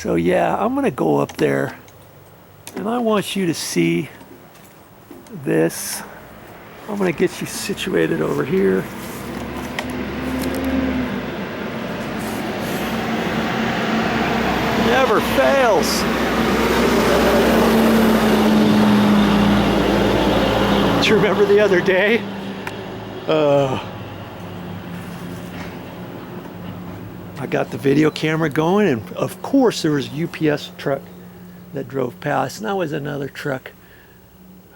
So yeah, I'm gonna go up there and I want you to see this. I'm gonna get you situated over here. Never fails. Do you remember the other day? I got the video camera going, and of course there was a UPS truck that drove past, and that was another truck.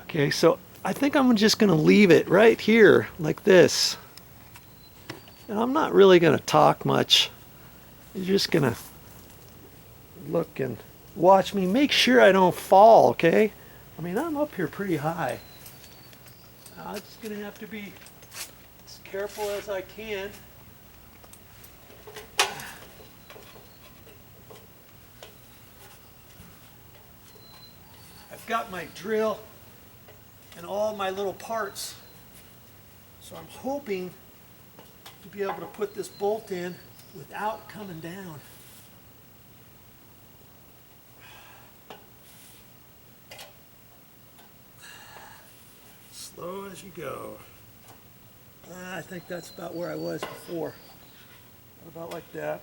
Okay, so I think I'm just gonna leave it right here like this. And I'm not really gonna talk much. You're just gonna look and watch me. Make sure I don't fall, okay? I mean, I'm up here pretty high. I'm just gonna have to be as careful as I can. I've got my drill and all my little parts, so I'm hoping to be able to put this bolt in without coming down. Slow as you go. I think that's about where I was before. About like that.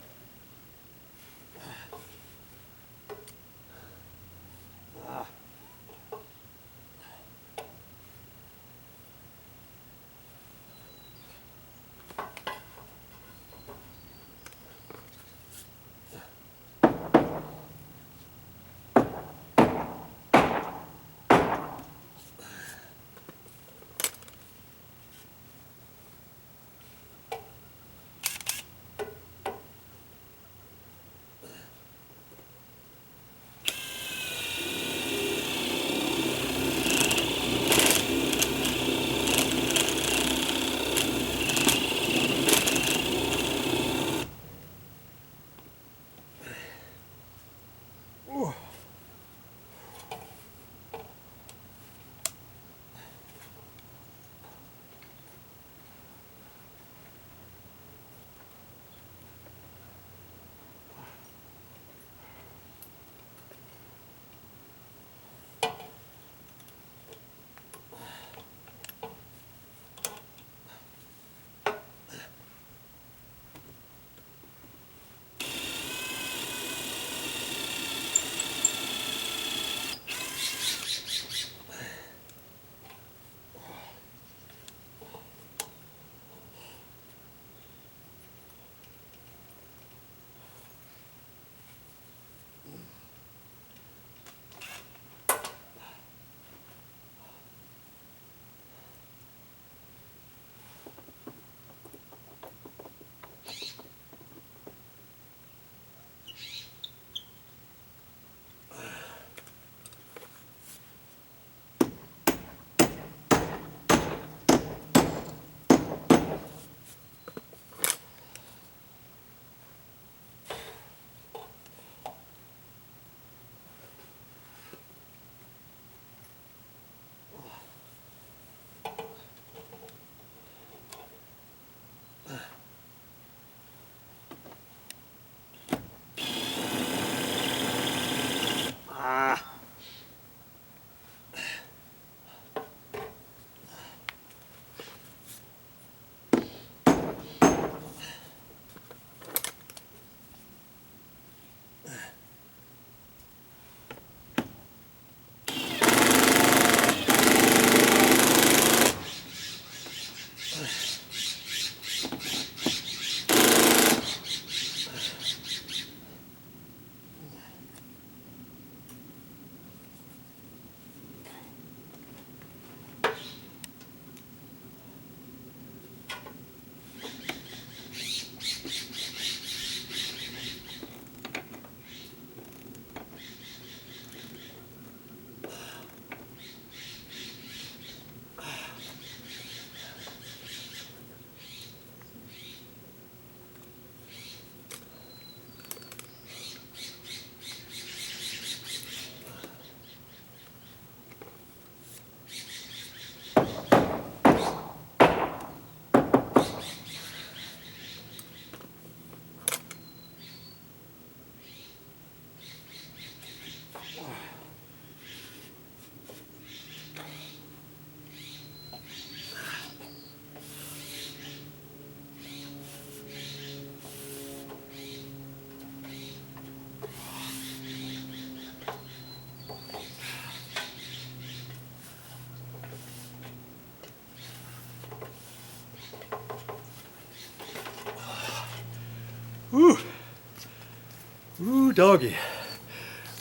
Ooh, doggy.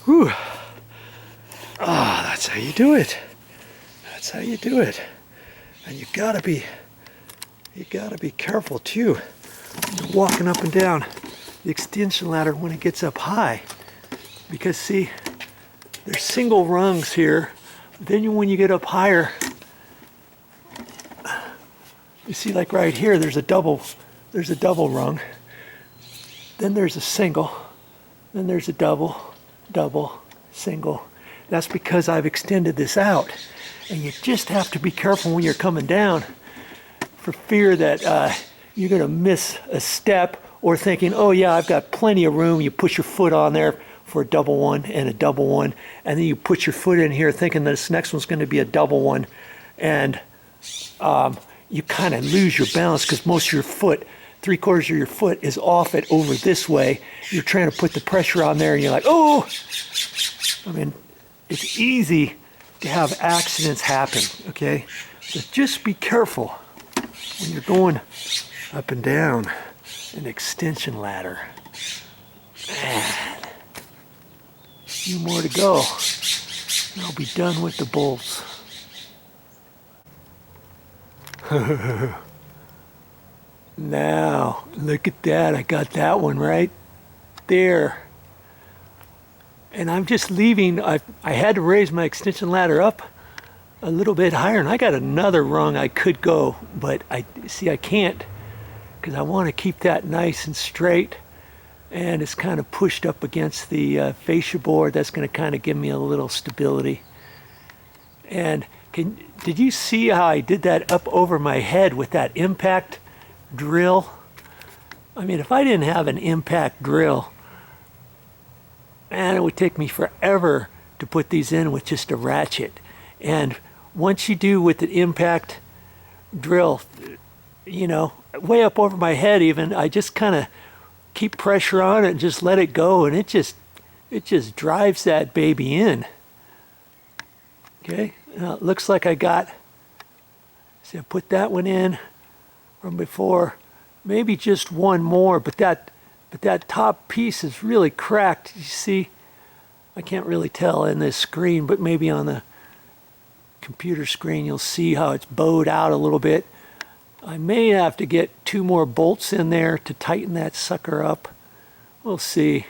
Ooh. Ah, that's how you do it. That's how you do it. And you gotta be careful too. You're walking up and down the extension ladder when it gets up high. Because see, there's single rungs here. Then when you get up higher, you see like right here, there's a double rung. Then there's a single. Then there's a double, single. That's because I've extended this out. And you just have to be careful when you're coming down for fear that you're gonna miss a step or thinking, oh yeah, I've got plenty of room. You push your foot on there for a double one and a double one. And then you put your foot in here thinking this next one's gonna be a double one. And you kind of lose your balance because most of your foot, 3/4 of your foot is off it over this way. You're trying to put the pressure on there and you're like, oh! I mean, it's easy to have accidents happen, okay? So just be careful when you're going up and down an extension ladder. Man, a few more to go. And I'll be done with the bolts. Now, look at that. I got that one right there. And I'm just leaving. I had to raise my extension ladder up a little bit higher, and I got another rung I could go, but I can't because I want to keep that nice and straight. And it's kind of pushed up against the fascia board. That's going to kind of give me a little stability. And did you see how I did that up over my head with that impact drill? I mean, if I didn't have an impact drill, man, it would take me forever to put these in with just a ratchet. And once you do with the impact drill, you know, way up over my head even, I just kind of keep pressure on it and just let it go, and it just drives that baby in. Okay, now it looks like I put that one in from before, maybe just one more, but that top piece is really cracked. You see, I can't really tell in this screen, but maybe on the computer screen you'll see how it's bowed out a little bit. I may have to get 2 more bolts in there to tighten that sucker up. We'll see.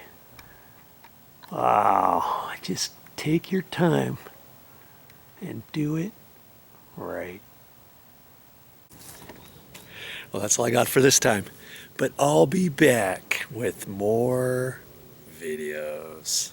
Wow, just take your time and do it right. Well, that's all I got for this time. But I'll be back with more videos.